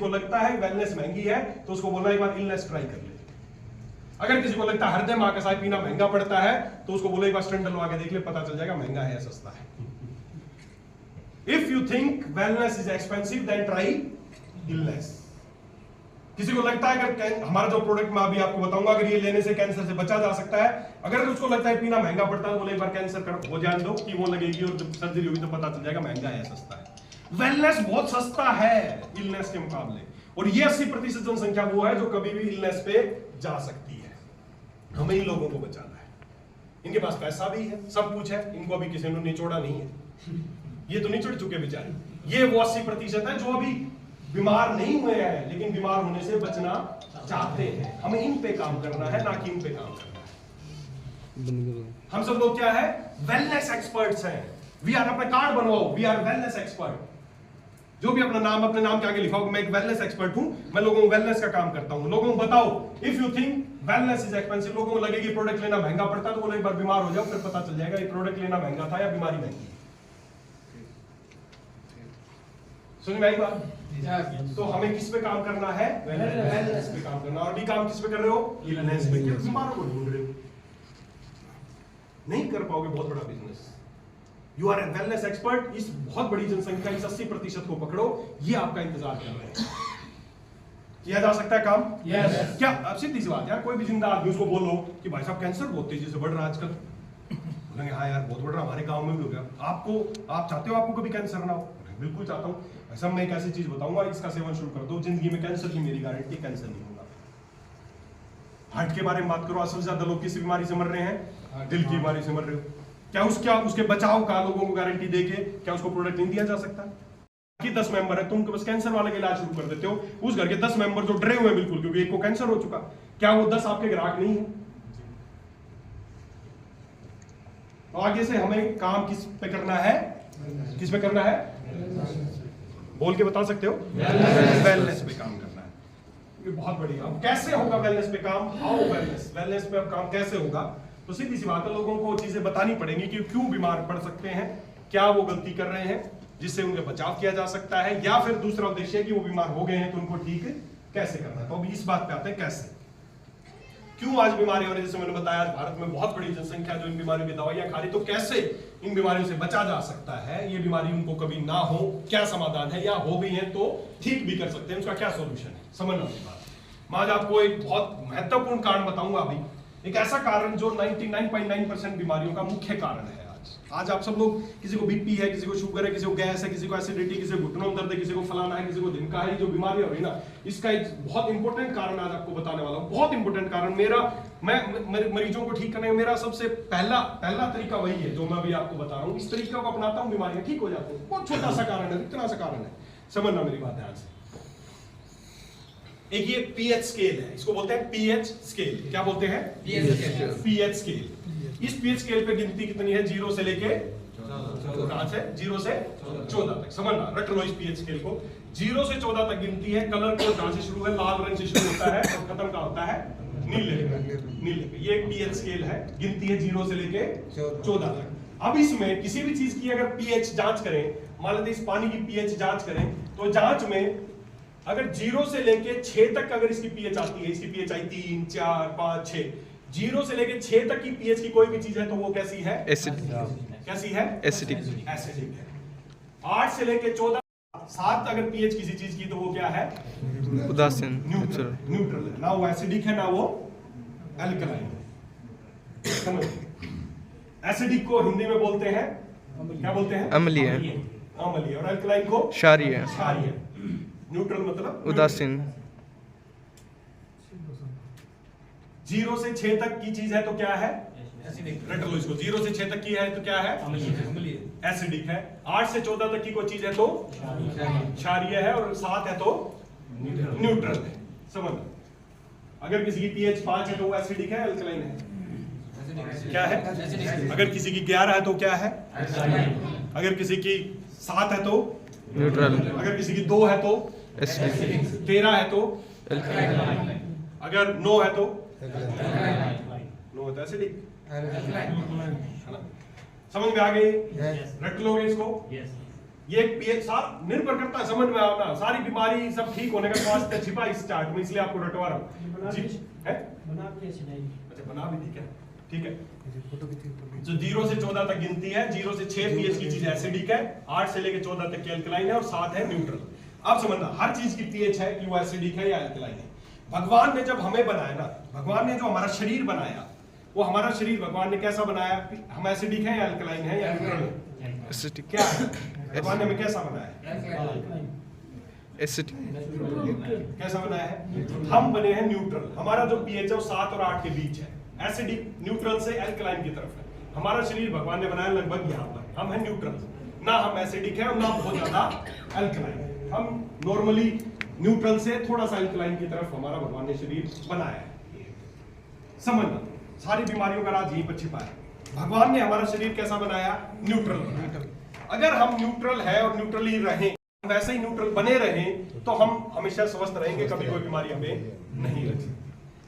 को लगता है वेलनेस महंगी है तो उसको बोलना एक बार इलनेस ट्राई कर ले। अगर किसी को लगता है हरदम कसाई पीना महंगा पड़ता है तो उसको बोलो एक बार स्टंट डलवा के देख ले, पता चल जाएगा महंगा है या सस्ता है। If you think wellness is expensive than try illness. किसी को लगता है अगर हमारा जो प्रोडक्ट मैं अभी आपको बताऊंगा अगर ये लेने से कैंसर से बचा जा सकता है, अगर उसको लगता है पीना महंगा पड़ता है तो बोले एक बार कैंसर कर हो जाने दो, कीमो लगेगी और जब सर्जरी होगी तो पता चल जाएगा महंगा है या सस्ता है। वेलनेस बहुत सस्ता है इलनेस के मुकाबले, और ये 80% जनसंख्या वो है जो कभी भी इलनेस पे जा सकती है। हमें इन लोगों को बचाना है, इनके पास पैसा भी है, सब कुछ है, इनको अभी किसी ने निचोड़ा नहीं है, ये तो निचोड़ चुके बेचारे। ये वो 80% है जो अभी बीमार नहीं हुए हैं लेकिन बीमार होने से बचना चाहते हैं। हमें इन पे काम करना है, ना कि इन पे काम करना है। हम सब लोग क्या है, वेलनेस एक्सपर्ट्स हैं। वी आर, अपना कार्ड बनवाओ, वी आर वेलनेस एक्सपर्ट। जो भी अपना नाम अपने नाम के आगे लिखाओ, मैं एक वेलनेस एक्सपर्ट हूं, मैं लोगों को वेलनेस का काम करता हूं। लोगों को बताओ if you think wellness is expensive, लोगों को लगेगी प्रोडक्ट लेना महंगा पड़ता है तो बोलो एक बार बीमार हो जाओ, फिर पता चल जाएगा ये प्रोडक्ट लेना महंगा था या बीमारी महंगी। सुन में आई बात? तो हमें किस पे काम करना है? वेलनेस पे काम करना। और भी काम किस पे कर रहे हो? इलनेस पे। बीमारों को ढूंढ रहे हो, नहीं कर पाओगे बहुत बड़ा business. You are a wellness expert. इस बहुत बड़ी जनसंख्या, इस 80% को पकड़ो, ये आपका इंतजार कर रहे हैं। किया जा सकता है काम? yes. क्या अब सीधी सी बात यार, कोई भी जिंदा आदमी उसको बोलो कि भाई साहब कैंसर बहुत तेजी से बढ़ रहा है आजकल, बोलेंगे हाँ यार बहुत बढ़ रहा, हमारे गांव में भी हो गया। आप चाहते हो आपको कभी कैंसर ना हो? बिल्कुल चाहता हूँ। ऐसा मैं एक ऐसी चीज बताऊंगा, इसका सेवन शुरू कर दो, जिंदगी में कैंसर की मेरी गारंटी, कैंसर नहीं होगा। हार्ट के बारे में बात करो, असल से ज्यादा लोग किस बीमारी से मर रहे हैं? दिल की बीमारी से मर रहे हो। क्या उसके बचाव का लोगों को गारंटी देके क्या उसको प्रोडक्ट नहीं दिया जा सकता? कि 10 मेंबर है, तुम बस कैंसर वाले का इलाज शुरू कर देते हो, उस घर के 10 मेंबर जो डरे हुए हैं बिल्कुल क्योंकि एक को कैंसर हो चुका, क्या वो 10 आपके ग्राहक नहीं है? तो आगे से हमें काम किस पे करना है? किस पे करना है? बोल के बता सकते हो? वेलनेस पे काम करना है। ये बहुत बढ़िया। अब कैसे होगा वेलनेस पे काम? हाउ वेलनेस पे अब काम कैसे होगा? तो सीधी सी बात है, लोगों को चीजें बतानी पड़ेंगी कि क्यों बीमार पड़ सकते हैं, क्या वो गलती कर रहे हैं जिससे उनका बचाव किया जा सकता है, या फिर दूसरा उद्देश्य है कि वो बीमार हो गए हैं तो उनको ठीक कैसे करना है। तो अभी इस बात पे आते हैं, कैसे क्यों आज बीमारी हो रही है। जैसे मैंने बताया आज भारत में बहुत बड़ी जनसंख्या जो इन बीमारियों की दवाइयां खा रही, तो कैसे इन बीमारियों से बचा जा सकता है, ये बीमारी उनको कभी ना हो, क्या समाधान है, या हो गई है तो ठीक भी कर सकते हैं, उसका क्या सोल्यूशन है, समझना की बात। मैं आज आपको एक बहुत महत्वपूर्ण कारण बताऊंगा अभी, एक ऐसा कारण जो 99.9% बीमारियों का मुख्य कारण है। आज आप सब लोग, किसी को बीपी है, किसी को शुगर है, किसी को गैस है, किसी को एसिडिटी, किसी को घुटनों में दर्द है, किसी को फलाना है, किसी को ढिमका है, जो बीमारी हो रही ना, इसका एक बहुत इंपॉर्टेंट कारण आज आपको बताने वाला हूं। बहुत इंपॉर्टेंट कारण। मैं मरीजों को ठीक करने का मेरा सबसे पहला तरीका वही है जो मैं अभी आपको बता रहा हूं। इस तरीके को अपनाता हूं, बीमारियां ठीक हो जाती हैं। बहुत छोटा सा कारण है, इतना सा कारण है, समझना मेरी बात ध्यान से। एक ये पीएच स्केल है, इसको बोलते हैं पीएच स्केल। क्या बोलते हैं? PH scale. इस पीएच स्केल पे गिनती कितनी है? 0 से लेके 14 तक। समझना, रट लो इस पीएच स्केल को। 0 से 14 तक गिनती है। कलर कोड कहां से शुरू है? लाल रंग से शुरू होता है और खत्म कहां होता है? नीले पे। ये एक पीएच स्केल है, गिनती है 0 से लेके 14 तक। अब इसमें किसी भी चीज की अगर पीएच जांच करें, मान लेते इस पानी की पीएच जांच करें, तो जांच में अगर 0 से लेके 6 तक अगर इसकी पीएच आती है, इसकी पीएच आई 3, 4, 5, 6, 0 से लेके 6 तक की पीएच की कोई भी चीज है तो वो कैसी है? एसिडिक। कैसी है? एसिडिक है। 8 से लेके 14, 7 अगर पीएच किसी चीज की तो वो क्या है? उदासीन, न्यूट्रल है। ना वो एसिडिक है ना वो एल्कलाइन है। एसिडिक को हिंदी में बोलते हैं, क्या बोलते हैं? अम्लीय। और एल्कलाइन को क्षारीय। न्यूट्रल मतलब उदासीन। 0 से 6 तक की चीज है तो क्या है? रट लो इसको। 0 से 6 तक की है तो क्या है? एसिडिक है। 8 से 14 तक की कोई चीज है तो क्षारीय है, और 7 है तो न्यूट्रल है। समझ, अगर किसी की पीएच 5 है तो वो एसिडिक है, एल्कलाइन है। क्या है? अगर किसी की 11 है तो क्या है? अगर किसी की 7 है तो न्यूट्रल। अगर किसी की 2 है तो एसिडिक। 13 है तो एल्कलाइन। अगर 9 है तो 9 है तो एसिडिक। समझ में आ गई? रट लोगे इसको? ये पीएच सारा निर्भर करता है, समझ में आना, सारी बीमारी सब ठीक होने का स्वास्थ्य छिपा इस चार्ट में, इसलिए आपको रटवा रहा हूं जी। है अच्छा बना भी ठीक है, ठीक है। जो 0 से 14 तक गिनती है, 0 से 6 पीएच की चीज एसिडिक है, 8 से लेकर 14 तक की अल्कलाइन है और 7 है न्यूट्रल। अब समझना हर चीज की पीएच है कि वो एसिडिक है या अल्कलाइन है। भगवान ने जब हमें बनाया ना, भगवान ने जो हमारा शरीर बनाया, वो हमारा शरीर भगवान ने कैसा बनाया, हम एसिडिक है या अल्कलाइन है या न्यूट्रल है? एसिडिक। क्या भगवान ने हमें कैसा बनाया? एसिडिक। कैसा बनाया है? हम बने हैं न्यूट्रल। हमारा जो पीएच है वो 7 और 8 के बीच है, एसिडिक न्यूट्रल से अल्कलाइन की तरफ है। हमारा शरीर भगवान ने बनाया लगभग यहाँ पर, हम हैं न्यूट्रल, ना हम एसिडिक है और ना बहुत ज्यादा अल्कलाइन। हम नॉर्मली न्यूट्रल से थोड़ा सा अल्कलाइन की तरफ हमारा भगवान ने शरीर बनाया है। समझना सारी बीमारियों का राज यहीं पर छिपा है। भगवान ने हमारा शरीर कैसा बनाया? न्यूट्रल। अगर हम न्यूट्रल है और न्यूट्रल ही रहें, वैसे ही न्यूट्रल बने रहें, तो हम हमेशा स्वस्थ रहेंगे, कभी कोई बीमारी हमें नहीं लगती।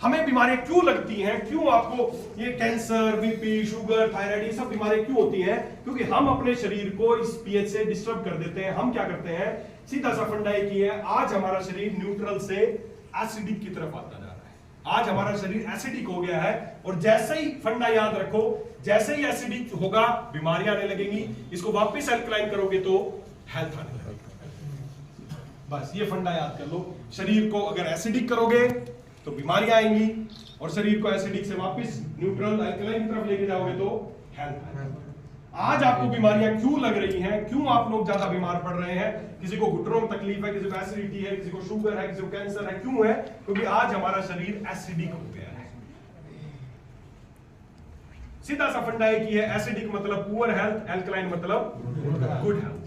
हमें बीमारियां क्यों लगती हैं? क्यों आपको ये कैंसर, बीपी, शुगर, थायराइड, ये सब बीमारियां क्यों होती हैं? क्योंकि हम अपने शरीर को इस पीएच से डिस्टर्ब कर देते हैं। हम क्या करते हैं, सीधा सा फंडा एक ही है, आज हमारा शरीर न्यूट्रल से एसिडिक की तरफ आता जा रहा है। आज हमारा शरीर एसिडिक हो गया है, और जैसे ही फंडा याद रखो, जैसे ही एसिडिक होगा बीमारियां आने लगेंगी, इसको वापस अल्कलाइन करोगे तो हेल्थ आने लगेगी। बस ये फंडा याद कर लो, शरीर को अगर एसिडिक करोगे तो बीमारियां आएंगी, और शरीर को एसिडिक से वापस न्यूट्रल अल्कलाइन की तरफ लेके जाओगे तो हेल्थ आएगी। आज आपको बीमारियां क्यों लग रही हैं, क्यों आप लोग ज्यादा बीमार पड़ रहे हैं? किसी को घुटनों में तकलीफ है, किसी को एसिडिटी है, किसी को शुगर है, किसी को कैंसर है। क्यों है? क्योंकि आज हमारा शरीर एसिडिक हो गया है। सीधा सा फंडा है कि एसिडिक मतलब पुअर हेल्थ, अल्कलाइन मतलब गुड हेल्थ।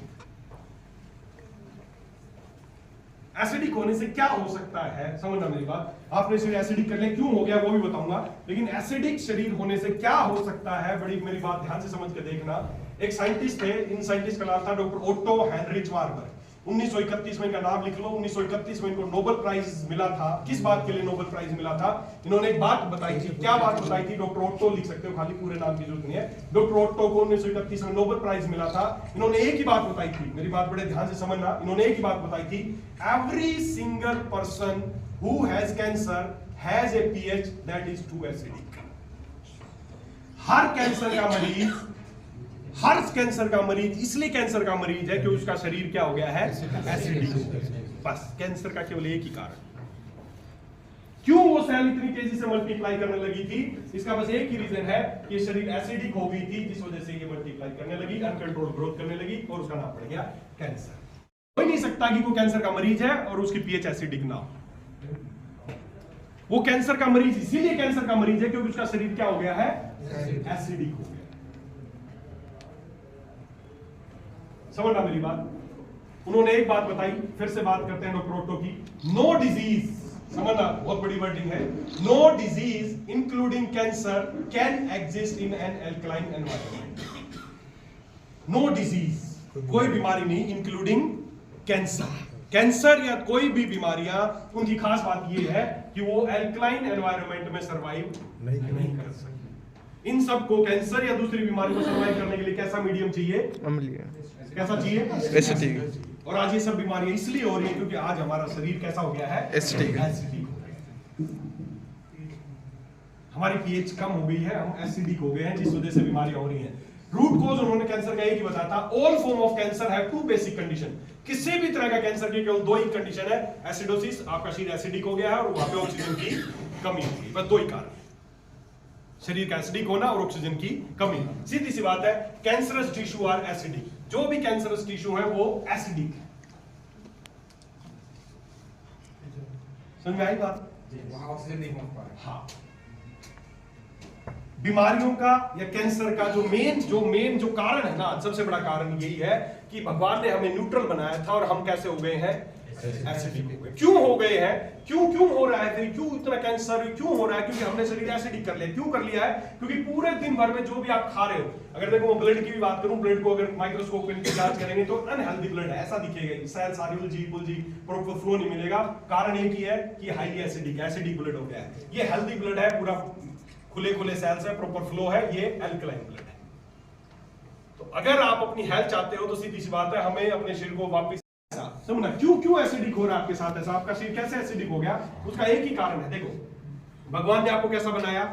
एसिडिक होने से क्या हो सकता है, समझना मेरी बात। आपने शरीर एसिडिक कर लिया, क्यों हो गया वो भी बताऊंगा, लेकिन एसिडिक शरीर होने से क्या हो सकता है, बड़ी मेरी बात ध्यान से समझ के देखना। एक साइंटिस्ट थे, इन साइंटिस्ट का नाम था डॉक्टर ओटो हेनरिच वार्बर। 1931 में इनका नाम लिख लो। 1931 में इनको नोबेल प्राइज मिला था। किस बात के लिए नोबेल प्राइज मिला था? इन्होंने एक बात बताई थी। क्या बात बताई थी? डॉक्टर ओटो लिख सकते हो, खाली पूरे नाम की जरूरत नहीं है। डॉक्टर ओटो को 1931 में नोबेल प्राइज मिला था। इन्होंने एक ही बात बताई थी, मेरी बात बड़े ध्यान से समझना। इन्होंने एक ही बात बताई थी, every single person who has cancer has a pH that is too acidic. हर कैंसर का मरीज, हर कैंसर का मरीज इसलिए कैंसर का मरीज है कि उसका शरीर क्या हो गया है? एसिडिक। बस कैंसर का केवल एक ही कारण। क्यों वो सेल इतनी तेजी से मल्टीप्लाई करने लगी थी? इसका बस एक ही रीजन है कि शरीर एसिडिक हो गई थी, जिस वजह से ये मल्टीप्लाई करने लगी, अनकंट्रोल ग्रोथ करने लगी, और उसका नाम पड़ गया कैंसर। हो ही नहीं सकता कि कोई कैंसर का मरीज है और उसकी पीएच एसिडिक ना हो। वो कैंसर का मरीज इसीलिए कैंसर का मरीज है क्योंकि उसका शरीर क्या हो गया है? एसिडिक हो गया। समझना मेरी बात। उन्होंने एक बात बताई, फिर से बात करते हैं डॉक्टर ओटो की। नो डिजीज, समझना बहुत बड़ी वर्डिंग है, no disease including cancer can exist in an alkaline environment. No disease, कोई बीमारी नहीं, इंक्लूडिंग कैंसर। कैंसर या कोई भी बीमारियां, उनकी खास बात यह है कि वो अल्कलाइन एनवायरनमेंट में सर्वाइव नहीं कर सकती। इन सबको, कैंसर या दूसरी बीमारी को सर्वाइव करने के लिए कैसा मीडियम चाहिए? अम्लीय। कैसा चाहिए? एसिडिक। और आज ये सब बीमारियां इसलिए हो रही है क्योंकि आज हमारा शरीर कैसा हो गया है? एसिडिक हो गया है। हमारी पीएच कम हो गई है, हम एसिडिक हो गए हैं, जिस वजह से बीमारियां हो रही हैं। रूट कॉज उन्होंने कैंसर का एक ही बताया था, all form of cancer have two basic condition. किसी भी तरह का कैंसर की केवल दो ही कंडीशन है, एसिडोसिस, आपका शरीर एसिडिक हो गया है और वहां पे ऑक्सीजन की कमी हो गई, बस दो ही कारण, शरीर का एसिडिक होना और ऑक्सीजन की कमी। सीधी सी बात है, कैंसरस टिश्यू आर एसिडिक। जो भी कैंसरस टिश्यू है वो एसिडिक है। समझ में आई बात? वहां ऑक्सीजन नहीं पहुंच पा रहा। हाँ, बीमारियों का या कैंसर का जो मेन जो कारण है ना, सबसे बड़ा कारण यही है कि भगवान ने हमें न्यूट्रल बनाया था और हम कैसे हो गए हैं? एसिडिक हो गए। क्यों हो गए हैं? क्यों हो रहा है? फिर क्यों इतना कैंसर क्यों हो रहा है? क्योंकि हमने शरीर एसिडिक कर लिया। क्यों कर लिया है? क्योंकि पूरे दिन भर में जो भी आप खा रहे हो, अगर देखो ब्लड की भी बात करूं, ब्लड को अगर माइक्रोस्कोप में जांच करेंगे तो अनहेल्दी ब्लड है, ऐसा दिखेगा, सेल सारी उलझी पुलझी, प्रॉपर फ्लो नहीं मिलेगा। कारण एक ही है कि हाईली एसिडिक ब्लड हो गया है। ये हेल्दी ब्लड है, पूरा खुले सेल्स है, प्रॉपर फ्लो है, ये अल्कलाइन ब्लड है। तो अगर आप अपनी हेल्थ चाहते हो तो सीधी सी बात है, हमें अपने शरीर को वापस समझना क्यों एसिडिक हो रहा है आपके साथ ऐसा, आपका शरीर कैसे एसिडिक हो गया, उसका एक ही कारण है। देखो भगवान ने आपको कैसा बनाया,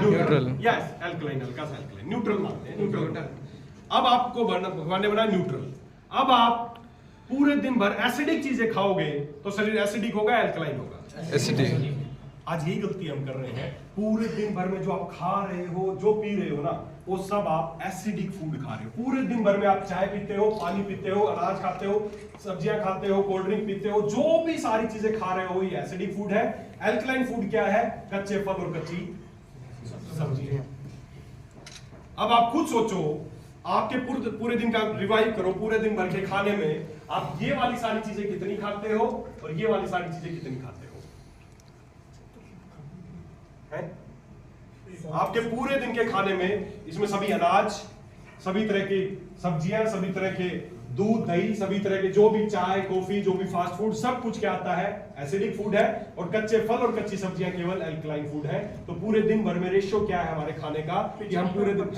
न्यूट्रल, यस एल्कलाइन, हल्का सा एल्कलाइन, न्यूट्रल मानते हैं, न्यूट्रल। अब आपको भगवान ने बनाया न्यूट्रल। अब आप पूरे दिन भर एसिडिक चीजें खाओगे तो शरीर एसिडिक होगा, एल्कलाइन होगा, एसिडिक। आज यही गलती हम कर रहे हैं, पूरे दिन भर में जो आप खा रहे हो, जो पी रहे हो ना, वो सब आप एसिडिक फूड खा रहे हो। पूरे दिन भर में आप चाय पीते हो, पानी पीते हो, अनाज खाते हो, सब्जियां खाते हो, कोल्ड ड्रिंक पीते हो, जो भी सारी चीजें खा रहे हो ये एसिडिक फूड है। एल्कलाइन फूड क्या है? कच्चे फल और कच्ची सब्जी। अब आप खुद सोचो, आपके पूरे दिन का रिवाइव करो, पूरे दिन भर के खाने में आप ये वाली सारी चीजें कितनी खाते हो और ये वाली सारी चीजें कितनी खाते हो? आपके पूरे दिन के खाने में इसमें सभी अनाज, सभी तरह की सब्जियां, सभी तरह के दूध, दही, सभी तरह के जो भी चाय, कॉफी, जो भी फास्ट फूड, सब कुछ क्या आता है? एसिडिक फूड है। और कच्चे फल और कच्ची सब्जियां केवल एल्कलाइन फूड है। तो पूरे दिन भर में रेशियो क्या है हमारे खाने का कि हम पूरे दिन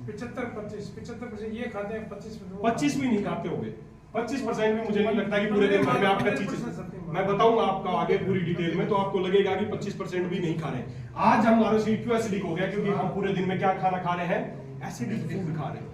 75% ये खाते हैं, 25 भी नहीं खाते होंगे। 25% भी मुझे नहीं लगता कि पूरे दिन भर में आप कच्ची चीज, मैं बताऊंगा आपको आगे पूरी डिटेल में, तो आपको लगेगा कि 25% भी नहीं खा रहे। आज हमारा शरीर क्यों एसिडिक हो गया? क्योंकि हम पूरे दिन में क्या खाना खा रहे हैं? एसिडिक फूड खा रहे हैं।